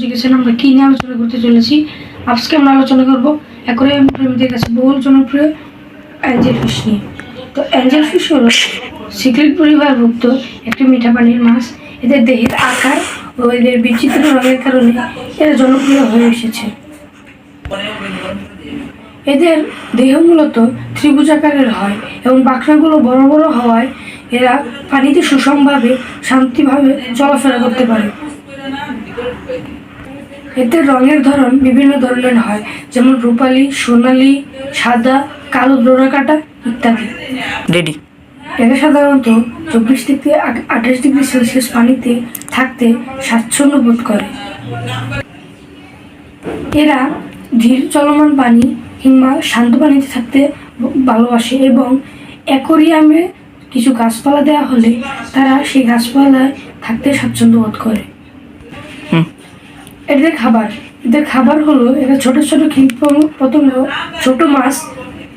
বুঝে গেছেন আমরা কি নিয়ে আলোচনা করতে চলেছি। আজকে আমরা আলোচনা করব অ্যাকোয়ারিয়াম প্রেমীদের কাছে বহুল জনপ্রিয় অ্যাঞ্জেল ফিশ নিয়ে। তো অ্যাঞ্জেল ফিশ হলো সিক্রেট পরিবারভুক্ত একটি মিঠা পানির মাছ। এদের দেহের আকার ও এদের বিচিত্র রঙের কারণে এরা জনপ্রিয় হয়ে এসেছে। এদের দেহ মূলত ত্রিভুজ আকারের হয় এবং পাখনাগুলো বড় বড় হওয়ায় এরা পানিতে সুষমভাবে শান্তিভাবে চলাফেরা করতে পারে। এদের রঙের ধরন বিভিন্ন ধরনের হয়, যেমন রূপালি, সোনালী, সাদা, কালো ডোরাকাটা ইত্যাদি। এরা সাধারণত 24 থেকে 28 ডিগ্রি সেলসিয়াস পানিতে থাকতে স্বাচ্ছন্দ্য বোধ করে। এরা ধীর চলমান পানি কিংবা শান্ত পানিতে থাকতে ভালোবাসে এবং অ্যাকোয়ারিয়ামে কিছু গাছপালা দেওয়া হলে তারা সেই গাছপালায় থাকতে স্বাচ্ছন্দ্য বোধ করে। এদের খাবার হলো এরা ছোট ছোট কীটপতঙ্গ, ছোট মাছ,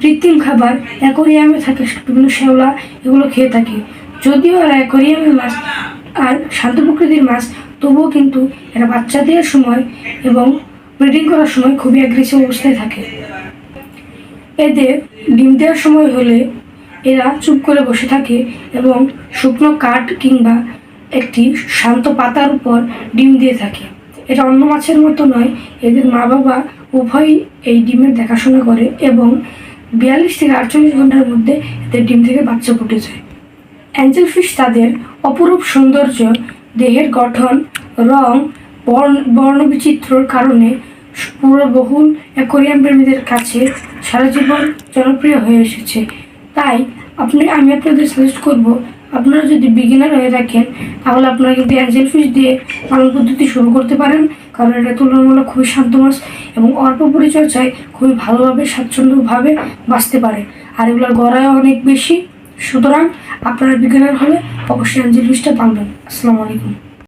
কৃত্রিম খাবার, অ্যাকোয়ারিয়ামে থাকে বিভিন্ন শ্যাওলা, এগুলো খেয়ে থাকে। যদিও এরা অ্যাকোয়ারিয়ামের মাছ আর শান্ত প্রকৃতির মাছ, তবুও কিন্তু এরা বাচ্চা দেওয়ার সময় এবং ব্রিডিং করার সময় খুবই অ্যাগ্রেসিভ অবস্থায় থাকে। এদের ডিম দেওয়ার সময় হলে এরা চুপ করে বসে থাকে এবং শুকনো কাঠ কিংবা একটি শান্ত পাতার উপর ডিম দিয়ে থাকে। এটা অন্য মাছের মতো নয়, এদের মা বাবা উভয়ই এই ডিমের দেখাশোনা করে এবং 42 থেকে 48 ঘন্টার মধ্যে এদের ডিম থেকে বাচ্চা ফুটে যায়। অ্যাঞ্জেল ফিশ তাদের অপরূপ সৌন্দর্য, দেহের গঠন, রং, বর্ণবিচিত্রর কারণে পুরো বহুল অ্যাকোয়ারিয়াম প্রেমীদের কাছে সারা জীবন জনপ্রিয় হয়ে এসেছে। তাই আমি আপনাদের সাজেস্ট করব, আপনারা যদি বিগিনার হয়ে থাকেন তাহলে আপনারা কিন্তু অ্যাঞ্জেল ফিশ দিয়ে পালন পদ্ধতি শুরু করতে পারেন, কারণ এটা তুলনামূলক খুবই শান্ত মাছ এবং অল্প পরিচর্যায় খুবই ভালোভাবে স্বাচ্ছন্দ্যভাবে বাঁচতে পারে, আর এগুলোর গড়ায় অনেক বেশি। সুতরাং আপনারা বিগিনার হলে অবশ্যই অ্যাঞ্জেল ফিশটা পালবেন। আসসালামু আলাইকুম।